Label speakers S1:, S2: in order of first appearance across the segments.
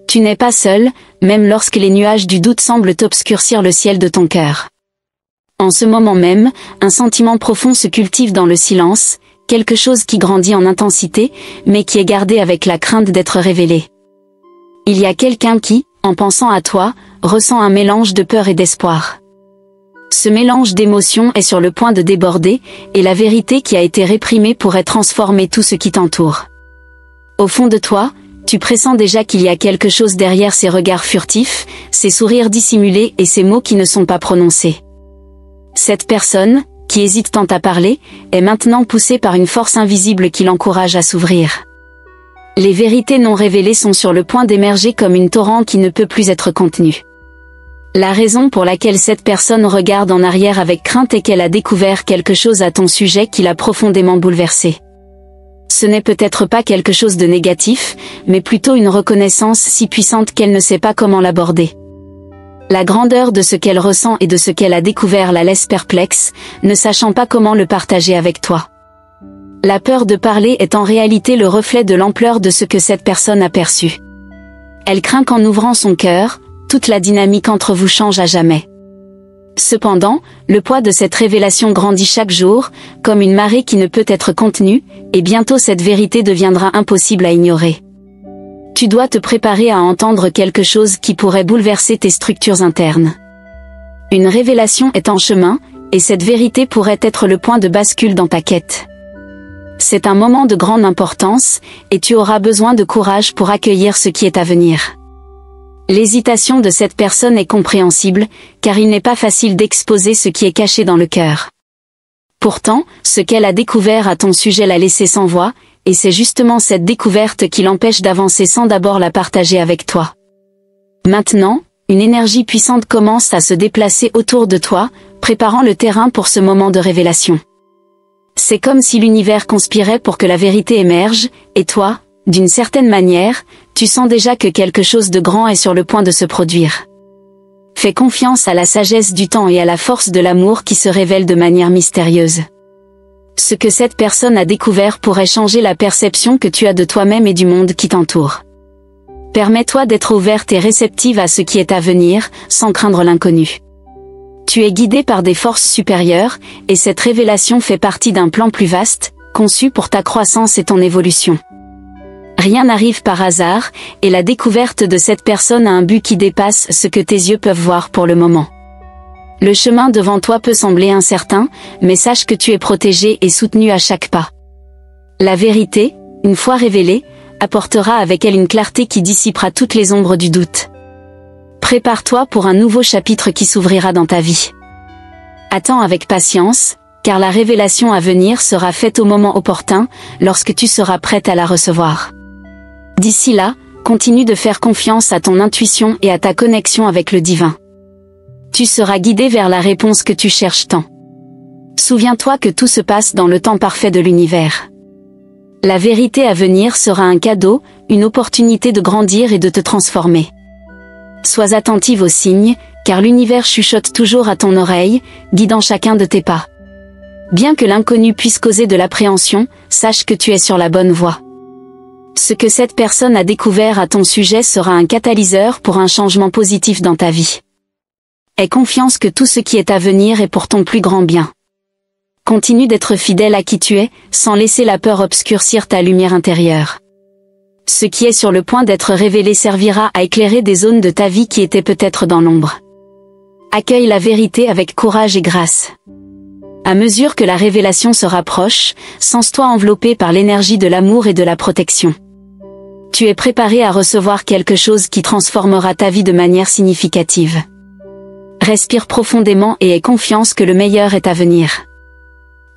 S1: Tu n'es pas seul, même lorsque les nuages du doute semblent obscurcir le ciel de ton cœur. En ce moment même, un sentiment profond se cultive dans le silence, quelque chose qui grandit en intensité, mais qui est gardé avec la crainte d'être révélé. Il y a quelqu'un qui, en pensant à toi, ressent un mélange de peur et d'espoir. Ce mélange d'émotions est sur le point de déborder, et la vérité qui a été réprimée pourrait transformer tout ce qui t'entoure. Au fond de toi, tu pressens déjà qu'il y a quelque chose derrière ces regards furtifs, ces sourires dissimulés et ces mots qui ne sont pas prononcés. Cette personne, qui hésite tant à parler, est maintenant poussée par une force invisible qui l'encourage à s'ouvrir. Les vérités non révélées sont sur le point d'émerger comme une torrent qui ne peut plus être contenue. La raison pour laquelle cette personne regarde en arrière avec crainte est qu'elle a découvert quelque chose à ton sujet qui l'a profondément bouleversée. Ce n'est peut-être pas quelque chose de négatif, mais plutôt une reconnaissance si puissante qu'elle ne sait pas comment l'aborder. La grandeur de ce qu'elle ressent et de ce qu'elle a découvert la laisse perplexe, ne sachant pas comment le partager avec toi. La peur de parler est en réalité le reflet de l'ampleur de ce que cette personne a perçu. Elle craint qu'en ouvrant son cœur, toute la dynamique entre vous change à jamais. Cependant, le poids de cette révélation grandit chaque jour, comme une marée qui ne peut être contenue, et bientôt cette vérité deviendra impossible à ignorer. Tu dois te préparer à entendre quelque chose qui pourrait bouleverser tes structures internes. Une révélation est en chemin, et cette vérité pourrait être le point de bascule dans ta quête. C'est un moment de grande importance, et tu auras besoin de courage pour accueillir ce qui est à venir. L'hésitation de cette personne est compréhensible, car il n'est pas facile d'exposer ce qui est caché dans le cœur. Pourtant, ce qu'elle a découvert à ton sujet l'a laissé sans voix, et c'est justement cette découverte qui l'empêche d'avancer sans d'abord la partager avec toi. Maintenant, une énergie puissante commence à se déplacer autour de toi, préparant le terrain pour ce moment de révélation. C'est comme si l'univers conspirait pour que la vérité émerge, et toi, d'une certaine manière, tu sens déjà que quelque chose de grand est sur le point de se produire. Fais confiance à la sagesse du temps et à la force de l'amour qui se révèle de manière mystérieuse. Ce que cette personne a découvert pourrait changer la perception que tu as de toi-même et du monde qui t'entoure. Permets-toi d'être ouverte et réceptive à ce qui est à venir, sans craindre l'inconnu. Tu es guidé par des forces supérieures, et cette révélation fait partie d'un plan plus vaste, conçu pour ta croissance et ton évolution. Rien n'arrive par hasard, et la découverte de cette personne a un but qui dépasse ce que tes yeux peuvent voir pour le moment. Le chemin devant toi peut sembler incertain, mais sache que tu es protégé et soutenu à chaque pas. La vérité, une fois révélée, apportera avec elle une clarté qui dissipera toutes les ombres du doute. Prépare-toi pour un nouveau chapitre qui s'ouvrira dans ta vie. Attends avec patience, car la révélation à venir sera faite au moment opportun, lorsque tu seras prête à la recevoir. D'ici là, continue de faire confiance à ton intuition et à ta connexion avec le divin. Tu seras guidé vers la réponse que tu cherches tant. Souviens-toi que tout se passe dans le temps parfait de l'univers. La vérité à venir sera un cadeau, une opportunité de grandir et de te transformer. Sois attentive aux signes, car l'univers chuchote toujours à ton oreille, guidant chacun de tes pas. Bien que l'inconnu puisse causer de l'appréhension, sache que tu es sur la bonne voie. Ce que cette personne a découvert à ton sujet sera un catalyseur pour un changement positif dans ta vie. Aie confiance que tout ce qui est à venir est pour ton plus grand bien. Continue d'être fidèle à qui tu es, sans laisser la peur obscurcir ta lumière intérieure. Ce qui est sur le point d'être révélé servira à éclairer des zones de ta vie qui étaient peut-être dans l'ombre. Accueille la vérité avec courage et grâce. À mesure que la révélation se rapproche, sens-toi enveloppé par l'énergie de l'amour et de la protection. Tu es préparé à recevoir quelque chose qui transformera ta vie de manière significative. Respire profondément et aie confiance que le meilleur est à venir.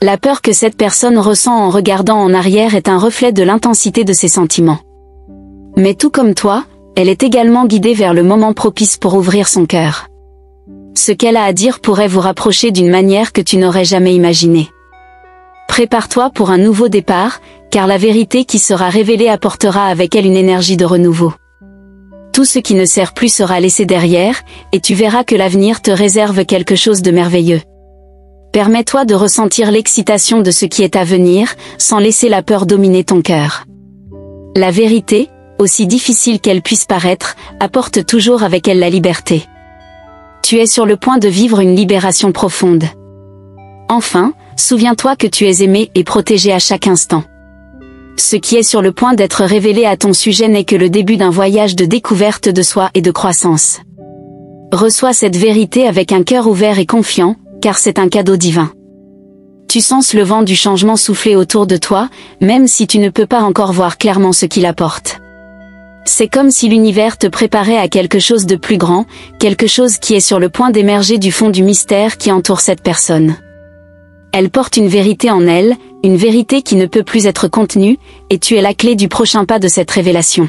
S1: La peur que cette personne ressent en regardant en arrière est un reflet de l'intensité de ses sentiments. Mais tout comme toi, elle est également guidée vers le moment propice pour ouvrir son cœur. Ce qu'elle a à dire pourrait vous rapprocher d'une manière que tu n'aurais jamais imaginée. Prépare-toi pour un nouveau départ, car la vérité qui sera révélée apportera avec elle une énergie de renouveau. Tout ce qui ne sert plus sera laissé derrière, et tu verras que l'avenir te réserve quelque chose de merveilleux. Permets-toi de ressentir l'excitation de ce qui est à venir, sans laisser la peur dominer ton cœur. La vérité, aussi difficile qu'elle puisse paraître, apporte toujours avec elle la liberté. Tu es sur le point de vivre une libération profonde. Enfin, souviens-toi que tu es aimé et protégé à chaque instant. Ce qui est sur le point d'être révélé à ton sujet n'est que le début d'un voyage de découverte de soi et de croissance. Reçois cette vérité avec un cœur ouvert et confiant, car c'est un cadeau divin. Tu sens le vent du changement souffler autour de toi, même si tu ne peux pas encore voir clairement ce qu'il apporte. C'est comme si l'univers te préparait à quelque chose de plus grand, quelque chose qui est sur le point d'émerger du fond du mystère qui entoure cette personne. Elle porte une vérité en elle, une vérité qui ne peut plus être contenue, et tu es la clé du prochain pas de cette révélation.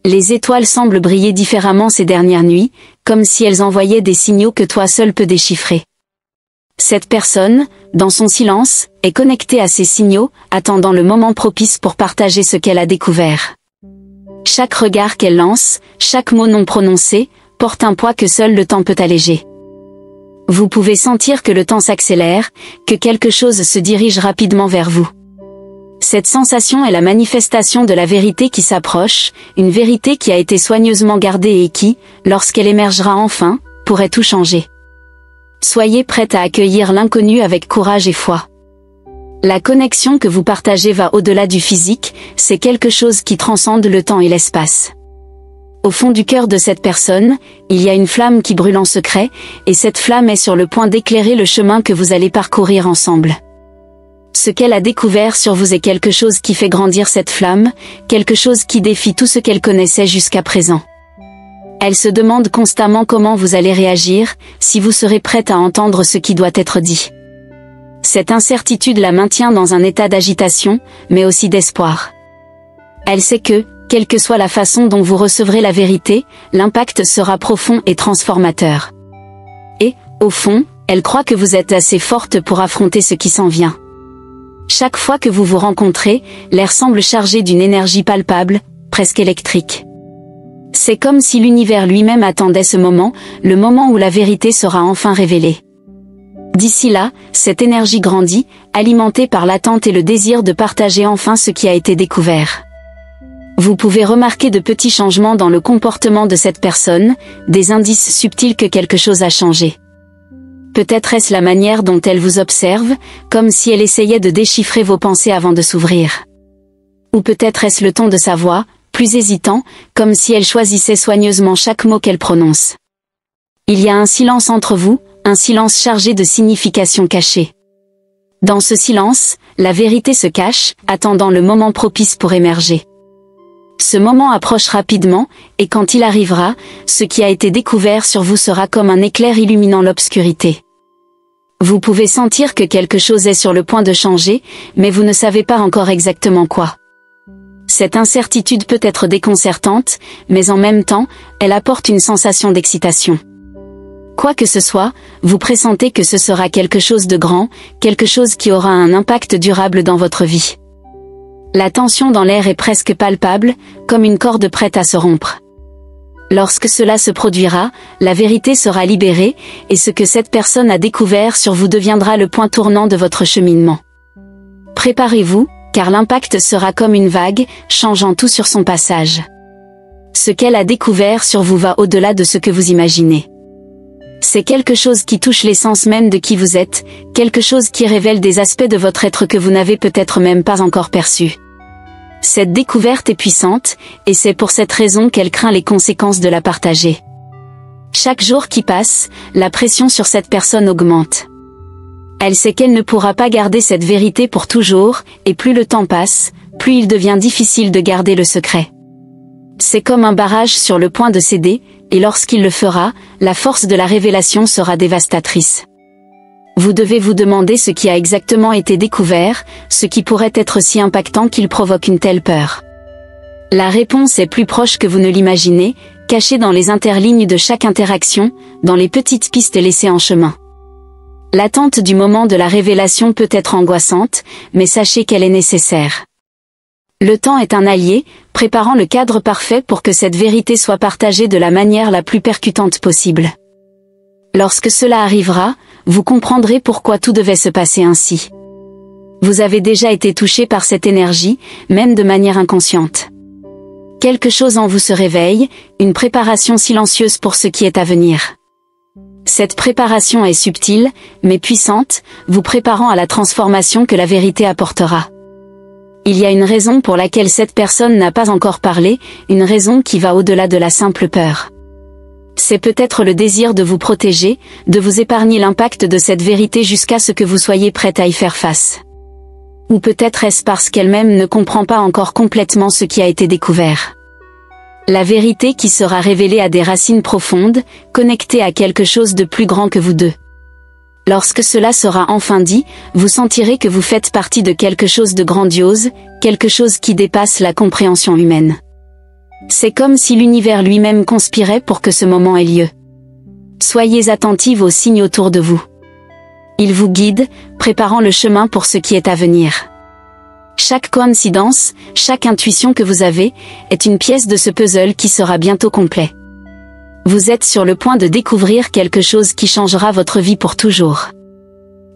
S1: Les étoiles semblent briller différemment ces dernières nuits, comme si elles envoyaient des signaux que toi seul peux déchiffrer. Cette personne, dans son silence, est connectée à ces signaux, attendant le moment propice pour partager ce qu'elle a découvert. Chaque regard qu'elle lance, chaque mot non prononcé, porte un poids que seul le temps peut alléger. Vous pouvez sentir que le temps s'accélère, que quelque chose se dirige rapidement vers vous. Cette sensation est la manifestation de la vérité qui s'approche, une vérité qui a été soigneusement gardée et qui, lorsqu'elle émergera enfin, pourrait tout changer. Soyez prête à accueillir l'inconnu avec courage et foi. La connexion que vous partagez va au-delà du physique, c'est quelque chose qui transcende le temps et l'espace. Au fond du cœur de cette personne, il y a une flamme qui brûle en secret, et cette flamme est sur le point d'éclairer le chemin que vous allez parcourir ensemble. Ce qu'elle a découvert sur vous est quelque chose qui fait grandir cette flamme, quelque chose qui défie tout ce qu'elle connaissait jusqu'à présent. Elle se demande constamment comment vous allez réagir, si vous serez prête à entendre ce qui doit être dit. Cette incertitude la maintient dans un état d'agitation, mais aussi d'espoir. Elle sait que, quelle que soit la façon dont vous recevrez la vérité, l'impact sera profond et transformateur. Et, au fond, elle croit que vous êtes assez forte pour affronter ce qui s'en vient. Chaque fois que vous vous rencontrez, l'air semble chargé d'une énergie palpable, presque électrique. C'est comme si l'univers lui-même attendait ce moment, le moment où la vérité sera enfin révélée. D'ici là, cette énergie grandit, alimentée par l'attente et le désir de partager enfin ce qui a été découvert. Vous pouvez remarquer de petits changements dans le comportement de cette personne, des indices subtils que quelque chose a changé. Peut-être est-ce la manière dont elle vous observe, comme si elle essayait de déchiffrer vos pensées avant de s'ouvrir. Ou peut-être est-ce le ton de sa voix, plus hésitant, comme si elle choisissait soigneusement chaque mot qu'elle prononce. Il y a un silence entre vous, un silence chargé de significations cachées. Dans ce silence, la vérité se cache, attendant le moment propice pour émerger. Ce moment approche rapidement, et quand il arrivera, ce qui a été découvert sur vous sera comme un éclair illuminant l'obscurité. Vous pouvez sentir que quelque chose est sur le point de changer, mais vous ne savez pas encore exactement quoi. Cette incertitude peut être déconcertante, mais en même temps, elle apporte une sensation d'excitation. Quoi que ce soit, vous pressentez que ce sera quelque chose de grand, quelque chose qui aura un impact durable dans votre vie. La tension dans l'air est presque palpable, comme une corde prête à se rompre. Lorsque cela se produira, la vérité sera libérée, et ce que cette personne a découvert sur vous deviendra le point tournant de votre cheminement. Préparez-vous, car l'impact sera comme une vague, changeant tout sur son passage. Ce qu'elle a découvert sur vous va au-delà de ce que vous imaginez. C'est quelque chose qui touche l'essence même de qui vous êtes, quelque chose qui révèle des aspects de votre être que vous n'avez peut-être même pas encore perçus. Cette découverte est puissante, et c'est pour cette raison qu'elle craint les conséquences de la partager. Chaque jour qui passe, la pression sur cette personne augmente. Elle sait qu'elle ne pourra pas garder cette vérité pour toujours, et plus le temps passe, plus il devient difficile de garder le secret. C'est comme un barrage sur le point de céder, et lorsqu'il le fera, la force de la révélation sera dévastatrice. Vous devez vous demander ce qui a exactement été découvert, ce qui pourrait être si impactant qu'il provoque une telle peur. La réponse est plus proche que vous ne l'imaginez, cachée dans les interlignes de chaque interaction, dans les petites pistes laissées en chemin. L'attente du moment de la révélation peut être angoissante, mais sachez qu'elle est nécessaire. Le temps est un allié, préparant le cadre parfait pour que cette vérité soit partagée de la manière la plus percutante possible. Lorsque cela arrivera, vous comprendrez pourquoi tout devait se passer ainsi. Vous avez déjà été touché par cette énergie, même de manière inconsciente. Quelque chose en vous se réveille, une préparation silencieuse pour ce qui est à venir. Cette préparation est subtile, mais puissante, vous préparant à la transformation que la vérité apportera. Il y a une raison pour laquelle cette personne n'a pas encore parlé, une raison qui va au-delà de la simple peur. C'est peut-être le désir de vous protéger, de vous épargner l'impact de cette vérité jusqu'à ce que vous soyez prête à y faire face. Ou peut-être est-ce parce qu'elle-même ne comprend pas encore complètement ce qui a été découvert. La vérité qui sera révélée a des racines profondes, connectées à quelque chose de plus grand que vous deux. Lorsque cela sera enfin dit, vous sentirez que vous faites partie de quelque chose de grandiose, quelque chose qui dépasse la compréhension humaine. C'est comme si l'univers lui-même conspirait pour que ce moment ait lieu. Soyez attentive aux signes autour de vous. Ils vous guident, préparant le chemin pour ce qui est à venir. Chaque coïncidence, chaque intuition que vous avez, est une pièce de ce puzzle qui sera bientôt complet. Vous êtes sur le point de découvrir quelque chose qui changera votre vie pour toujours.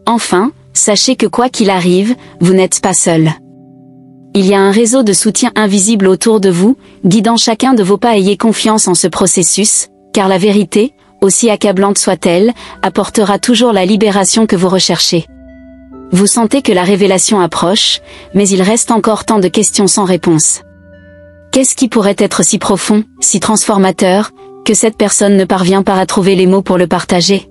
S1: Enfin, sachez que quoi qu'il arrive, vous n'êtes pas seul. Il y a un réseau de soutien invisible autour de vous, guidant chacun de vos pas. Ayez confiance en ce processus, car la vérité, aussi accablante soit-elle, apportera toujours la libération que vous recherchez. Vous sentez que la révélation approche, mais il reste encore tant de questions sans réponse. Qu'est-ce qui pourrait être si profond, si transformateur, que cette personne ne parvient pas à trouver les mots pour le partager?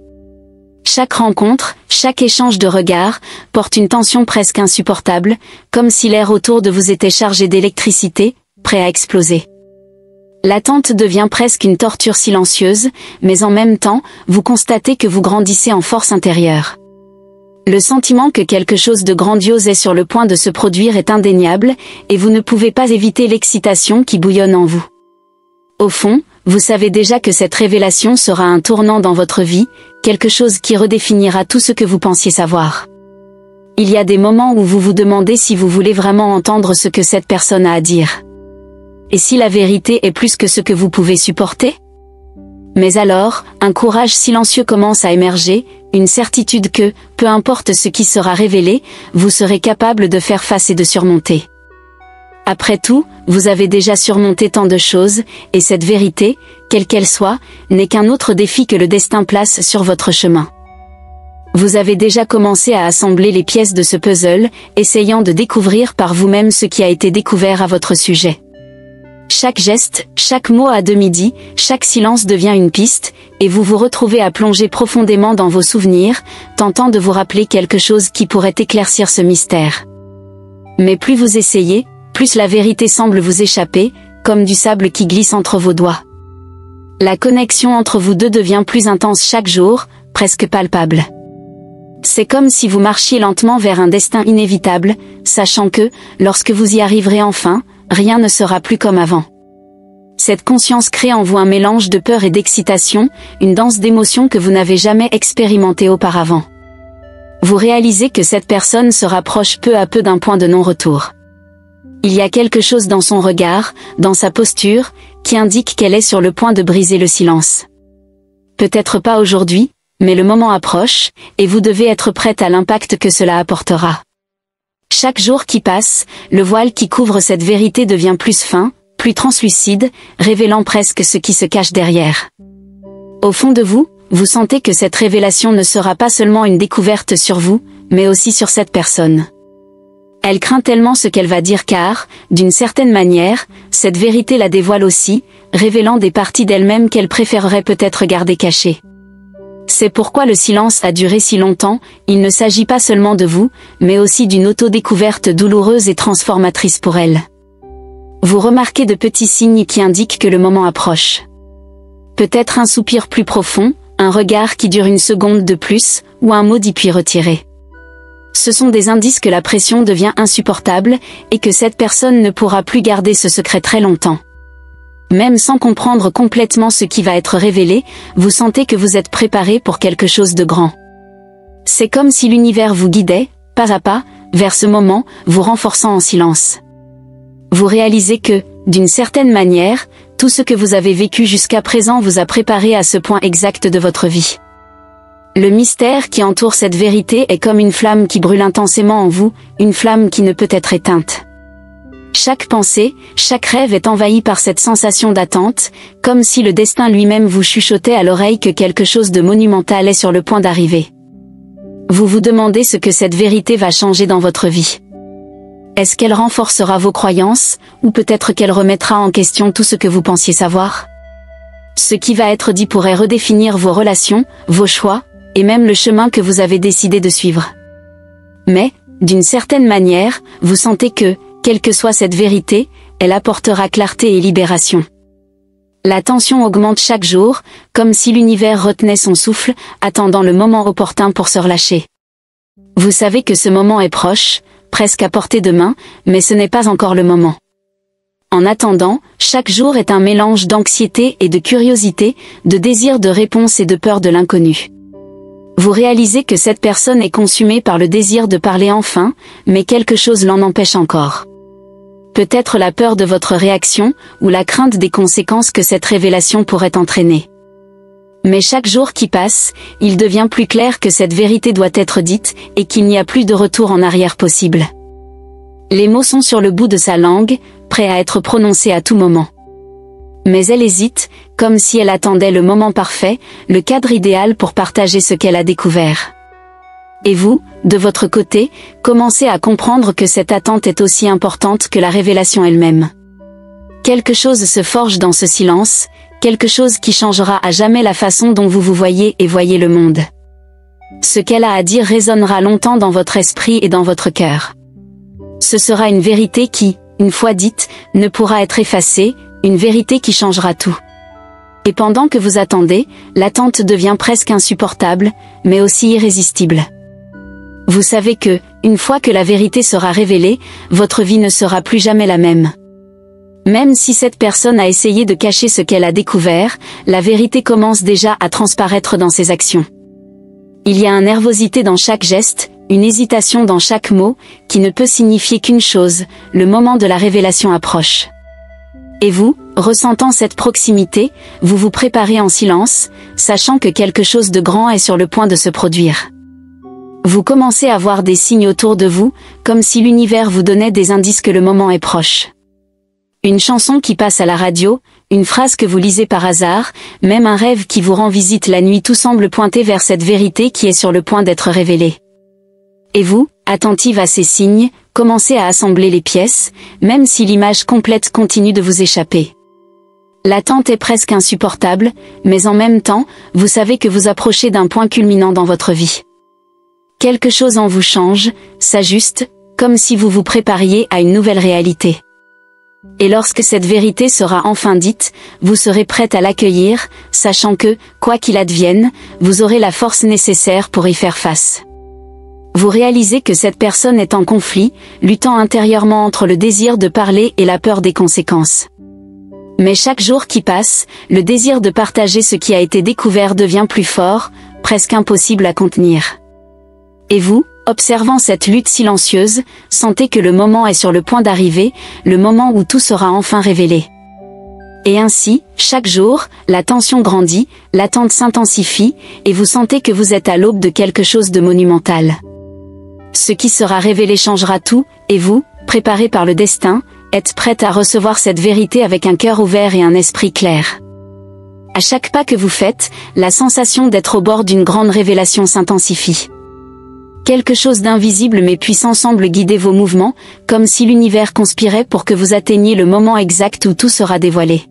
S1: Chaque rencontre, chaque échange de regards, porte une tension presque insupportable, comme si l'air autour de vous était chargé d'électricité, prêt à exploser. L'attente devient presque une torture silencieuse, mais en même temps, vous constatez que vous grandissez en force intérieure. Le sentiment que quelque chose de grandiose est sur le point de se produire est indéniable, et vous ne pouvez pas éviter l'excitation qui bouillonne en vous. Au fond, vous savez déjà que cette révélation sera un tournant dans votre vie, quelque chose qui redéfinira tout ce que vous pensiez savoir. Il y a des moments où vous vous demandez si vous voulez vraiment entendre ce que cette personne a à dire. Et si la vérité est plus que ce que vous pouvez supporter? Mais alors, un courage silencieux commence à émerger, une certitude que, peu importe ce qui sera révélé, vous serez capable de faire face et de surmonter. Après tout, vous avez déjà surmonté tant de choses, et cette vérité, quelle qu'elle soit, n'est qu'un autre défi que le destin place sur votre chemin. Vous avez déjà commencé à assembler les pièces de ce puzzle, essayant de découvrir par vous-même ce qui a été découvert à votre sujet. Chaque geste, chaque mot à demi-dit, chaque silence devient une piste, et vous vous retrouvez à plonger profondément dans vos souvenirs, tentant de vous rappeler quelque chose qui pourrait éclaircir ce mystère. Mais plus vous essayez, plus la vérité semble vous échapper, comme du sable qui glisse entre vos doigts. La connexion entre vous deux devient plus intense chaque jour, presque palpable. C'est comme si vous marchiez lentement vers un destin inévitable, sachant que, lorsque vous y arriverez enfin, rien ne sera plus comme avant. Cette conscience crée en vous un mélange de peur et d'excitation, une danse d'émotions que vous n'avez jamais expérimentée auparavant. Vous réalisez que cette personne se rapproche peu à peu d'un point de non-retour. Il y a quelque chose dans son regard, dans sa posture, qui indique qu'elle est sur le point de briser le silence. Peut-être pas aujourd'hui, mais le moment approche, et vous devez être prête à l'impact que cela apportera. Chaque jour qui passe, le voile qui couvre cette vérité devient plus fin, plus translucide, révélant presque ce qui se cache derrière. Au fond de vous, vous sentez que cette révélation ne sera pas seulement une découverte sur vous, mais aussi sur cette personne. Elle craint tellement ce qu'elle va dire car, d'une certaine manière, cette vérité la dévoile aussi, révélant des parties d'elle-même qu'elle préférerait peut-être garder cachées. C'est pourquoi le silence a duré si longtemps, il ne s'agit pas seulement de vous, mais aussi d'une auto-découverte douloureuse et transformatrice pour elle. Vous remarquez de petits signes qui indiquent que le moment approche. Peut-être un soupir plus profond, un regard qui dure une seconde de plus, ou un mot dit puis retiré. Ce sont des indices que la pression devient insupportable, et que cette personne ne pourra plus garder ce secret très longtemps. Même sans comprendre complètement ce qui va être révélé, vous sentez que vous êtes préparé pour quelque chose de grand. C'est comme si l'univers vous guidait, pas à pas, vers ce moment, vous renforçant en silence. Vous réalisez que, d'une certaine manière, tout ce que vous avez vécu jusqu'à présent vous a préparé à ce point exact de votre vie. Le mystère qui entoure cette vérité est comme une flamme qui brûle intensément en vous, une flamme qui ne peut être éteinte. Chaque pensée, chaque rêve est envahi par cette sensation d'attente, comme si le destin lui-même vous chuchotait à l'oreille que quelque chose de monumental est sur le point d'arriver. Vous vous demandez ce que cette vérité va changer dans votre vie. Est-ce qu'elle renforcera vos croyances, ou peut-être qu'elle remettra en question tout ce que vous pensiez savoir? Ce qui va être dit pourrait redéfinir vos relations, vos choix, et même le chemin que vous avez décidé de suivre. Mais, d'une certaine manière, vous sentez que, quelle que soit cette vérité, elle apportera clarté et libération. La tension augmente chaque jour, comme si l'univers retenait son souffle, attendant le moment opportun pour se relâcher. Vous savez que ce moment est proche, presque à portée de main, mais ce n'est pas encore le moment. En attendant, chaque jour est un mélange d'anxiété et de curiosité, de désir de réponse et de peur de l'inconnu. Vous réalisez que cette personne est consumée par le désir de parler enfin, mais quelque chose l'en empêche encore. Peut-être la peur de votre réaction, ou la crainte des conséquences que cette révélation pourrait entraîner. Mais chaque jour qui passe, il devient plus clair que cette vérité doit être dite, et qu'il n'y a plus de retour en arrière possible. Les mots sont sur le bout de sa langue, prêts à être prononcés à tout moment. Mais elle hésite, comme si elle attendait le moment parfait, le cadre idéal pour partager ce qu'elle a découvert. Et vous, de votre côté, commencez à comprendre que cette attente est aussi importante que la révélation elle-même. Quelque chose se forge dans ce silence, quelque chose qui changera à jamais la façon dont vous vous voyez et voyez le monde. Ce qu'elle a à dire résonnera longtemps dans votre esprit et dans votre cœur. Ce sera une vérité qui, une fois dite, ne pourra être effacée, une vérité qui changera tout. Et pendant que vous attendez, l'attente devient presque insupportable, mais aussi irrésistible. Vous savez que, une fois que la vérité sera révélée, votre vie ne sera plus jamais la même. Même si cette personne a essayé de cacher ce qu'elle a découvert, la vérité commence déjà à transparaître dans ses actions. Il y a une nervosité dans chaque geste, une hésitation dans chaque mot, qui ne peut signifier qu'une chose, le moment de la révélation approche. Et vous, ressentant cette proximité, vous vous préparez en silence, sachant que quelque chose de grand est sur le point de se produire. Vous commencez à voir des signes autour de vous, comme si l'univers vous donnait des indices que le moment est proche. Une chanson qui passe à la radio, une phrase que vous lisez par hasard, même un rêve qui vous rend visite la nuit, tout semble pointer vers cette vérité qui est sur le point d'être révélée. Et vous, attentive à ces signes, commencez à assembler les pièces, même si l'image complète continue de vous échapper. L'attente est presque insupportable, mais en même temps, vous savez que vous approchez d'un point culminant dans votre vie. Quelque chose en vous change, s'ajuste, comme si vous vous prépariez à une nouvelle réalité. Et lorsque cette vérité sera enfin dite, vous serez prête à l'accueillir, sachant que, quoi qu'il advienne, vous aurez la force nécessaire pour y faire face. Vous réalisez que cette personne est en conflit, luttant intérieurement entre le désir de parler et la peur des conséquences. Mais chaque jour qui passe, le désir de partager ce qui a été découvert devient plus fort, presque impossible à contenir. Et vous, observant cette lutte silencieuse, sentez que le moment est sur le point d'arriver, le moment où tout sera enfin révélé. Et ainsi, chaque jour, la tension grandit, l'attente s'intensifie, et vous sentez que vous êtes à l'aube de quelque chose de monumental. Ce qui sera révélé changera tout, et vous, préparé par le destin, êtes prête à recevoir cette vérité avec un cœur ouvert et un esprit clair. À chaque pas que vous faites, la sensation d'être au bord d'une grande révélation s'intensifie. Quelque chose d'invisible mais puissant semble guider vos mouvements, comme si l'univers conspirait pour que vous atteigniez le moment exact où tout sera dévoilé.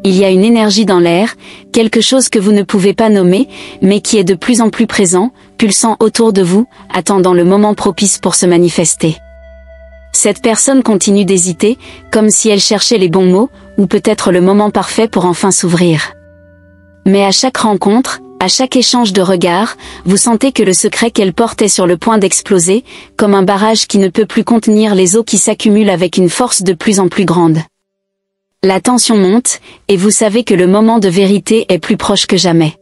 S1: Il y a une énergie dans l'air, quelque chose que vous ne pouvez pas nommer, mais qui est de plus en plus présent, pulsant autour de vous, attendant le moment propice pour se manifester. Cette personne continue d'hésiter, comme si elle cherchait les bons mots, ou peut-être le moment parfait pour enfin s'ouvrir. Mais à chaque rencontre, à chaque échange de regards, vous sentez que le secret qu'elle porte est sur le point d'exploser, comme un barrage qui ne peut plus contenir les eaux qui s'accumulent avec une force de plus en plus grande. La tension monte, et vous savez que le moment de vérité est plus proche que jamais.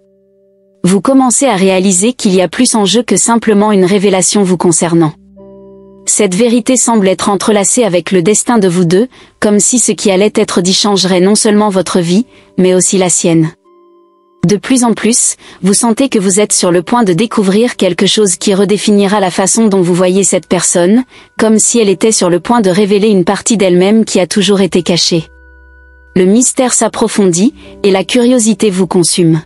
S1: Vous commencez à réaliser qu'il y a plus en jeu que simplement une révélation vous concernant. Cette vérité semble être entrelacée avec le destin de vous deux, comme si ce qui allait être dit changerait non seulement votre vie, mais aussi la sienne. De plus en plus, vous sentez que vous êtes sur le point de découvrir quelque chose qui redéfinira la façon dont vous voyez cette personne, comme si elle était sur le point de révéler une partie d'elle-même qui a toujours été cachée. Le mystère s'approfondit, et la curiosité vous consume.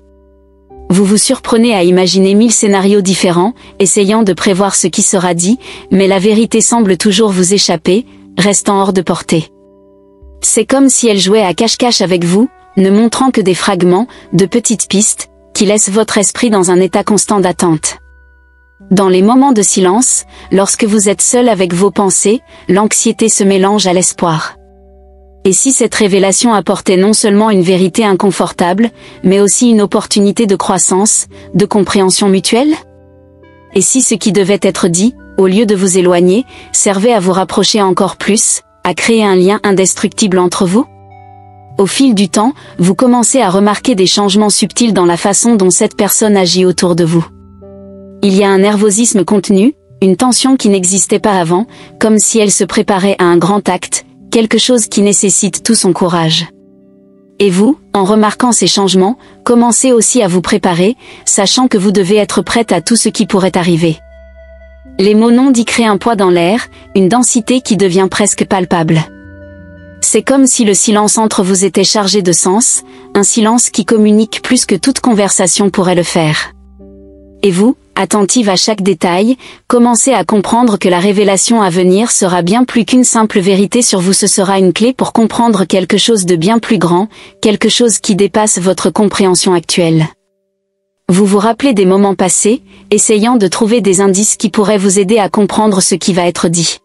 S1: Vous vous surprenez à imaginer 1000 scénarios différents, essayant de prévoir ce qui sera dit, mais la vérité semble toujours vous échapper, restant hors de portée. C'est comme si elle jouait à cache-cache avec vous, ne montrant que des fragments, de petites pistes, qui laissent votre esprit dans un état constant d'attente. Dans les moments de silence, lorsque vous êtes seul avec vos pensées, l'anxiété se mélange à l'espoir. Et si cette révélation apportait non seulement une vérité inconfortable, mais aussi une opportunité de croissance, de compréhension mutuelle? Et si ce qui devait être dit, au lieu de vous éloigner, servait à vous rapprocher encore plus, à créer un lien indestructible entre vous? Au fil du temps, vous commencez à remarquer des changements subtils dans la façon dont cette personne agit autour de vous. Il y a un nervosisme contenu, une tension qui n'existait pas avant, comme si elle se préparait à un grand acte, quelque chose qui nécessite tout son courage. Et vous, en remarquant ces changements, commencez aussi à vous préparer, sachant que vous devez être prête à tout ce qui pourrait arriver. Les mots non dits créent un poids dans l'air, une densité qui devient presque palpable. C'est comme si le silence entre vous était chargé de sens, un silence qui communique plus que toute conversation pourrait le faire. Et vous, attentive à chaque détail, commencez à comprendre que la révélation à venir sera bien plus qu'une simple vérité sur vous, ce sera une clé pour comprendre quelque chose de bien plus grand, quelque chose qui dépasse votre compréhension actuelle. Vous vous rappelez des moments passés, essayant de trouver des indices qui pourraient vous aider à comprendre ce qui va être dit.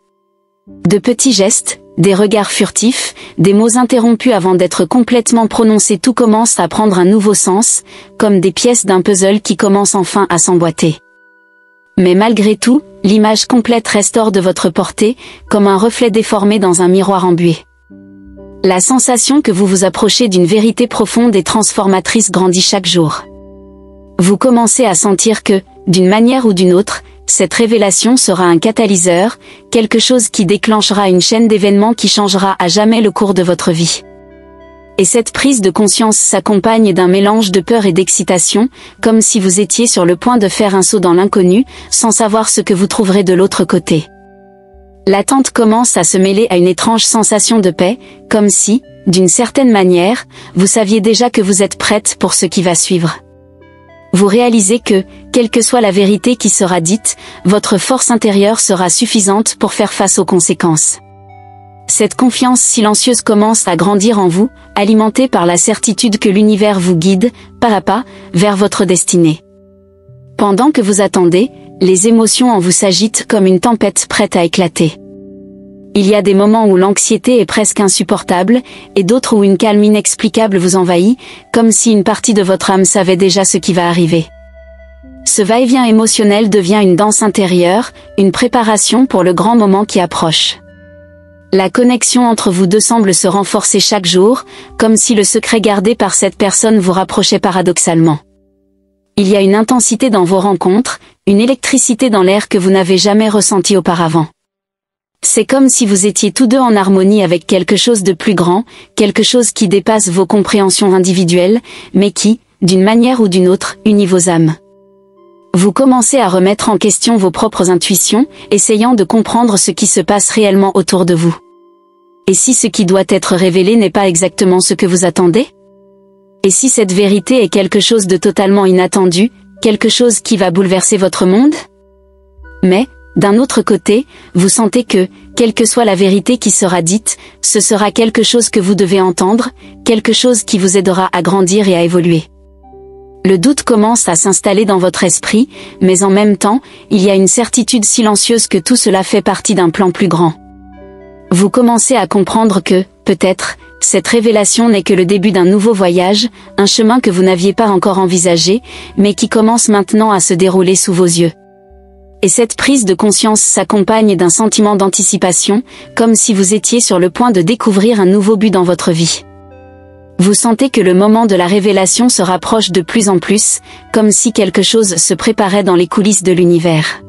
S1: De petits gestes, des regards furtifs, des mots interrompus avant d'être complètement prononcés, tout commence à prendre un nouveau sens, comme des pièces d'un puzzle qui commencent enfin à s'emboîter. Mais malgré tout, l'image complète reste hors de votre portée, comme un reflet déformé dans un miroir embué. La sensation que vous vous approchez d'une vérité profonde et transformatrice grandit chaque jour. Vous commencez à sentir que, d'une manière ou d'une autre, cette révélation sera un catalyseur, quelque chose qui déclenchera une chaîne d'événements qui changera à jamais le cours de votre vie. Et cette prise de conscience s'accompagne d'un mélange de peur et d'excitation, comme si vous étiez sur le point de faire un saut dans l'inconnu, sans savoir ce que vous trouverez de l'autre côté. L'attente commence à se mêler à une étrange sensation de paix, comme si, d'une certaine manière, vous saviez déjà que vous êtes prête pour ce qui va suivre. Vous réalisez que, quelle que soit la vérité qui sera dite, votre force intérieure sera suffisante pour faire face aux conséquences. Cette confiance silencieuse commence à grandir en vous, alimentée par la certitude que l'univers vous guide, pas à pas, vers votre destinée. Pendant que vous attendez, les émotions en vous s'agitent comme une tempête prête à éclater. Il y a des moments où l'anxiété est presque insupportable, et d'autres où une calme inexplicable vous envahit, comme si une partie de votre âme savait déjà ce qui va arriver. Ce va-et-vient émotionnel devient une danse intérieure, une préparation pour le grand moment qui approche. La connexion entre vous deux semble se renforcer chaque jour, comme si le secret gardé par cette personne vous rapprochait paradoxalement. Il y a une intensité dans vos rencontres, une électricité dans l'air que vous n'avez jamais ressentie auparavant. C'est comme si vous étiez tous deux en harmonie avec quelque chose de plus grand, quelque chose qui dépasse vos compréhensions individuelles, mais qui, d'une manière ou d'une autre, unit vos âmes. Vous commencez à remettre en question vos propres intuitions, essayant de comprendre ce qui se passe réellement autour de vous. Et si ce qui doit être révélé n'est pas exactement ce que vous attendez? Et si cette vérité est quelque chose de totalement inattendu, quelque chose qui va bouleverser votre monde? Mais, d'un autre côté, vous sentez que, quelle que soit la vérité qui sera dite, ce sera quelque chose que vous devez entendre, quelque chose qui vous aidera à grandir et à évoluer. Le doute commence à s'installer dans votre esprit, mais en même temps, il y a une certitude silencieuse que tout cela fait partie d'un plan plus grand. Vous commencez à comprendre que, peut-être, cette révélation n'est que le début d'un nouveau voyage, un chemin que vous n'aviez pas encore envisagé, mais qui commence maintenant à se dérouler sous vos yeux. Et cette prise de conscience s'accompagne d'un sentiment d'anticipation, comme si vous étiez sur le point de découvrir un nouveau but dans votre vie. Vous sentez que le moment de la révélation se rapproche de plus en plus, comme si quelque chose se préparait dans les coulisses de l'univers.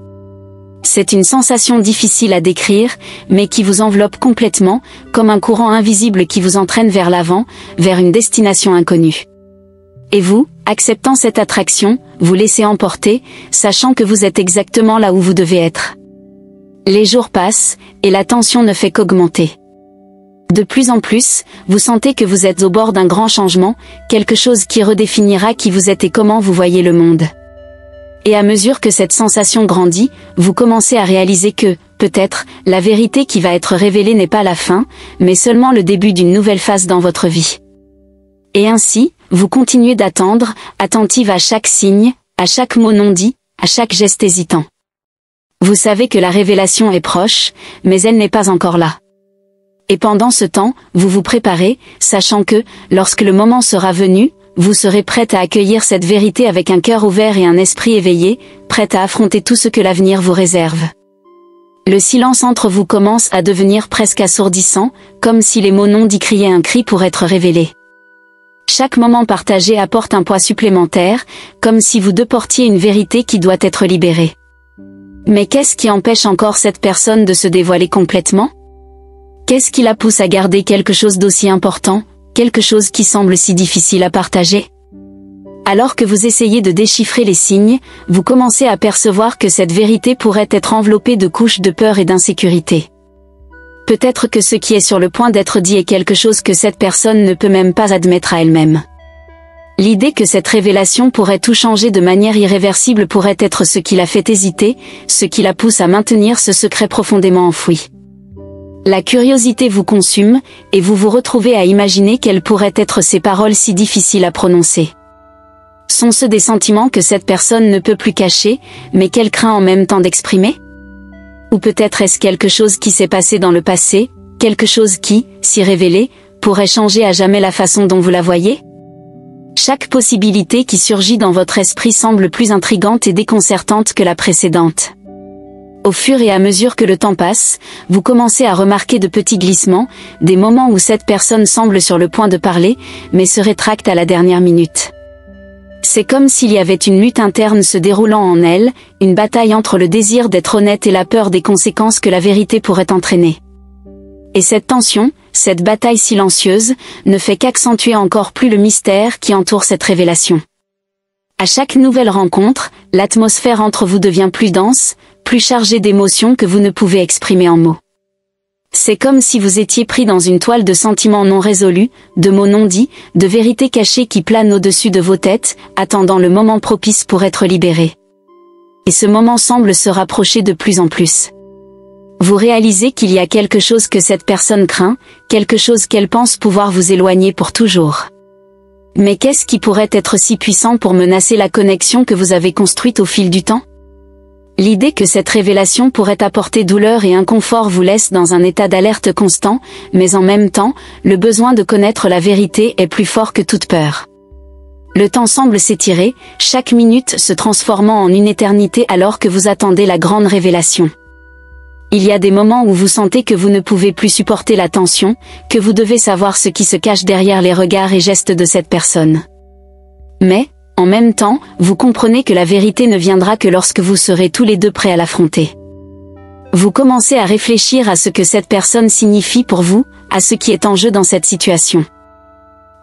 S1: C'est une sensation difficile à décrire, mais qui vous enveloppe complètement, comme un courant invisible qui vous entraîne vers l'avant, vers une destination inconnue. Et vous, Acceptant cette attraction, vous laissez emporter, sachant que vous êtes exactement là où vous devez être. Les jours passent, et la tension ne fait qu'augmenter. De plus en plus, vous sentez que vous êtes au bord d'un grand changement, quelque chose qui redéfinira qui vous êtes et comment vous voyez le monde. Et à mesure que cette sensation grandit, vous commencez à réaliser que, peut-être, la vérité qui va être révélée n'est pas la fin, mais seulement le début d'une nouvelle phase dans votre vie. Et ainsi, vous continuez d'attendre, attentive à chaque signe, à chaque mot non dit, à chaque geste hésitant. Vous savez que la révélation est proche, mais elle n'est pas encore là. Et pendant ce temps, vous vous préparez, sachant que, lorsque le moment sera venu, vous serez prête à accueillir cette vérité avec un cœur ouvert et un esprit éveillé, prête à affronter tout ce que l'avenir vous réserve. Le silence entre vous commence à devenir presque assourdissant, comme si les mots non dits criaient un cri pour être révélés. Chaque moment partagé apporte un poids supplémentaire, comme si vous deux portiez une vérité qui doit être libérée. Mais qu'est-ce qui empêche encore cette personne de se dévoiler complètement ? Qu'est-ce qui la pousse à garder quelque chose d'aussi important, quelque chose qui semble si difficile à partager ? Alors que vous essayez de déchiffrer les signes, vous commencez à percevoir que cette vérité pourrait être enveloppée de couches de peur et d'insécurité. Peut-être que ce qui est sur le point d'être dit est quelque chose que cette personne ne peut même pas admettre à elle-même. L'idée que cette révélation pourrait tout changer de manière irréversible pourrait être ce qui la fait hésiter, ce qui la pousse à maintenir ce secret profondément enfoui. La curiosité vous consume, et vous vous retrouvez à imaginer quelles pourraient être ces paroles si difficiles à prononcer. Sont-ce des sentiments que cette personne ne peut plus cacher, mais qu'elle craint en même temps d'exprimer ? Ou peut-être est-ce quelque chose qui s'est passé dans le passé, quelque chose qui, si révélé, pourrait changer à jamais la façon dont vous la voyez ? Chaque possibilité qui surgit dans votre esprit semble plus intrigante et déconcertante que la précédente. Au fur et à mesure que le temps passe, vous commencez à remarquer de petits glissements, des moments où cette personne semble sur le point de parler, mais se rétracte à la dernière minute. C'est comme s'il y avait une lutte interne se déroulant en elle, une bataille entre le désir d'être honnête et la peur des conséquences que la vérité pourrait entraîner. Et cette tension, cette bataille silencieuse, ne fait qu'accentuer encore plus le mystère qui entoure cette révélation. À chaque nouvelle rencontre, l'atmosphère entre vous devient plus dense, plus chargée d'émotions que vous ne pouvez exprimer en mots. C'est comme si vous étiez pris dans une toile de sentiments non résolus, de mots non dits, de vérités cachées qui planent au-dessus de vos têtes, attendant le moment propice pour être libérés. Et ce moment semble se rapprocher de plus en plus. Vous réalisez qu'il y a quelque chose que cette personne craint, quelque chose qu'elle pense pouvoir vous éloigner pour toujours. Mais qu'est-ce qui pourrait être si puissant pour menacer la connexion que vous avez construite au fil du temps ? L'idée que cette révélation pourrait apporter douleur et inconfort vous laisse dans un état d'alerte constant, mais en même temps, le besoin de connaître la vérité est plus fort que toute peur. Le temps semble s'étirer, chaque minute se transformant en une éternité alors que vous attendez la grande révélation. Il y a des moments où vous sentez que vous ne pouvez plus supporter la tension, que vous devez savoir ce qui se cache derrière les regards et gestes de cette personne. Mais, en même temps, vous comprenez que la vérité ne viendra que lorsque vous serez tous les deux prêts à l'affronter. Vous commencez à réfléchir à ce que cette personne signifie pour vous, à ce qui est en jeu dans cette situation.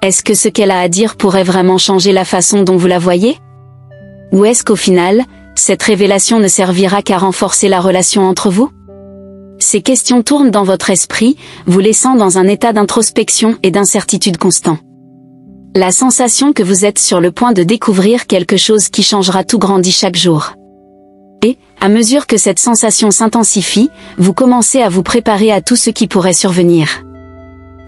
S1: Est-ce que ce qu'elle a à dire pourrait vraiment changer la façon dont vous la voyez ? Ou est-ce qu'au final, cette révélation ne servira qu'à renforcer la relation entre vous ? Ces questions tournent dans votre esprit, vous laissant dans un état d'introspection et d'incertitude constant. La sensation que vous êtes sur le point de découvrir quelque chose qui changera tout grandit chaque jour. Et, à mesure que cette sensation s'intensifie, vous commencez à vous préparer à tout ce qui pourrait survenir.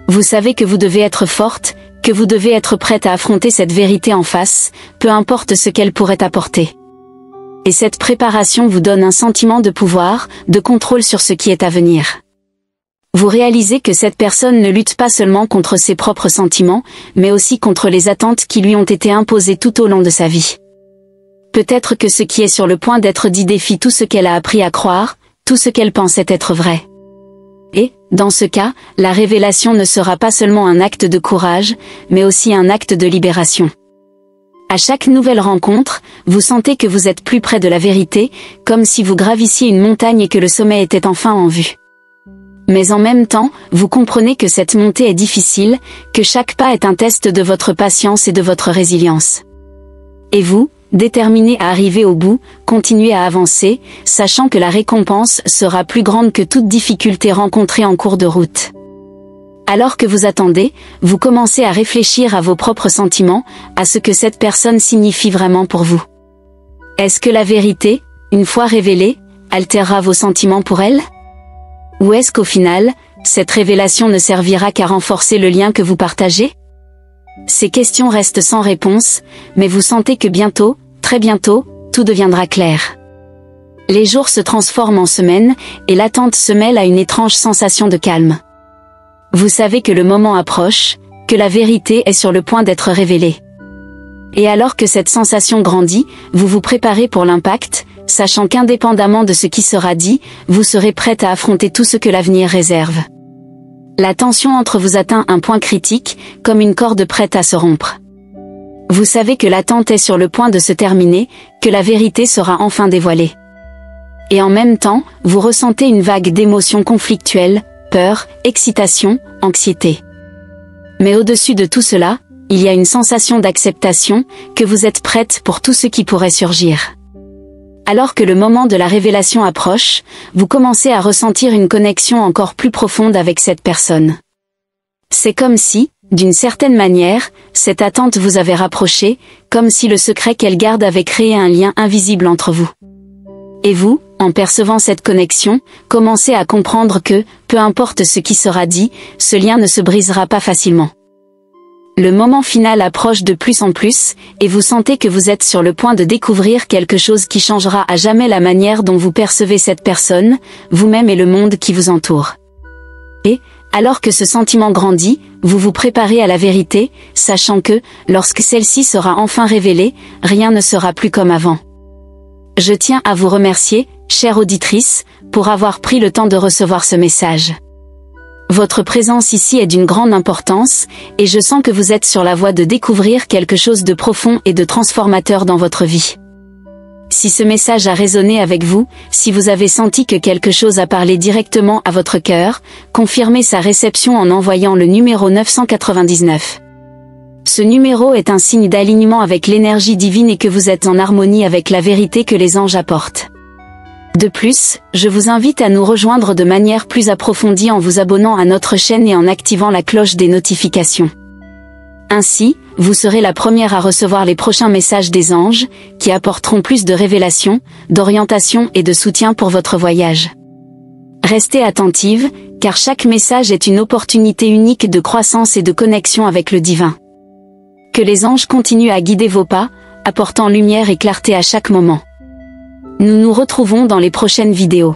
S1: Vous savez que vous devez être forte, que vous devez être prête à affronter cette vérité en face, peu importe ce qu'elle pourrait apporter. Et cette préparation vous donne un sentiment de pouvoir, de contrôle sur ce qui est à venir. Vous réalisez que cette personne ne lutte pas seulement contre ses propres sentiments, mais aussi contre les attentes qui lui ont été imposées tout au long de sa vie. Peut-être que ce qui est sur le point d'être dit défie tout ce qu'elle a appris à croire, tout ce qu'elle pensait être vrai. Et, dans ce cas, la révélation ne sera pas seulement un acte de courage, mais aussi un acte de libération. À chaque nouvelle rencontre, vous sentez que vous êtes plus près de la vérité, comme si vous gravissiez une montagne et que le sommet était enfin en vue. Mais en même temps, vous comprenez que cette montée est difficile, que chaque pas est un test de votre patience et de votre résilience. Et vous, déterminé à arriver au bout, continuez à avancer, sachant que la récompense sera plus grande que toute difficulté rencontrée en cours de route. Alors que vous attendez, vous commencez à réfléchir à vos propres sentiments, à ce que cette personne signifie vraiment pour vous. Est-ce que la vérité, une fois révélée, altérera vos sentiments pour elle? Ou est-ce qu'au final, cette révélation ne servira qu'à renforcer le lien que vous partagez? Ces questions restent sans réponse, mais vous sentez que bientôt, très bientôt, tout deviendra clair. Les jours se transforment en semaines, et l'attente se mêle à une étrange sensation de calme. Vous savez que le moment approche, que la vérité est sur le point d'être révélée. Et alors que cette sensation grandit, vous vous préparez pour l'impact, sachant qu'indépendamment de ce qui sera dit, vous serez prête à affronter tout ce que l'avenir réserve. La tension entre vous atteint un point critique, comme une corde prête à se rompre. Vous savez que l'attente est sur le point de se terminer, que la vérité sera enfin dévoilée. Et en même temps, vous ressentez une vague d'émotions conflictuelles, peur, excitation, anxiété. Mais au-dessus de tout cela, il y a une sensation d'acceptation, que vous êtes prête pour tout ce qui pourrait surgir. Alors que le moment de la révélation approche, vous commencez à ressentir une connexion encore plus profonde avec cette personne. C'est comme si, d'une certaine manière, cette attente vous avait rapproché, comme si le secret qu'elle garde avait créé un lien invisible entre vous. Et vous, en percevant cette connexion, commencez à comprendre que, peu importe ce qui sera dit, ce lien ne se brisera pas facilement. Le moment final approche de plus en plus, et vous sentez que vous êtes sur le point de découvrir quelque chose qui changera à jamais la manière dont vous percevez cette personne, vous-même et le monde qui vous entoure. Et, alors que ce sentiment grandit, vous vous préparez à la vérité, sachant que, lorsque celle-ci sera enfin révélée, rien ne sera plus comme avant. Je tiens à vous remercier, chère auditrice, pour avoir pris le temps de recevoir ce message. Votre présence ici est d'une grande importance, et je sens que vous êtes sur la voie de découvrir quelque chose de profond et de transformateur dans votre vie. Si ce message a résonné avec vous, si vous avez senti que quelque chose a parlé directement à votre cœur, confirmez sa réception en envoyant le numéro 999. Ce numéro est un signe d'alignement avec l'énergie divine et que vous êtes en harmonie avec la vérité que les anges apportent. De plus, je vous invite à nous rejoindre de manière plus approfondie en vous abonnant à notre chaîne et en activant la cloche des notifications. Ainsi, vous serez la première à recevoir les prochains messages des anges, qui apporteront plus de révélations, d'orientation et de soutien pour votre voyage. Restez attentive, car chaque message est une opportunité unique de croissance et de connexion avec le divin. Que les anges continuent à guider vos pas, apportant lumière et clarté à chaque moment. Nous nous retrouvons dans les prochaines vidéos.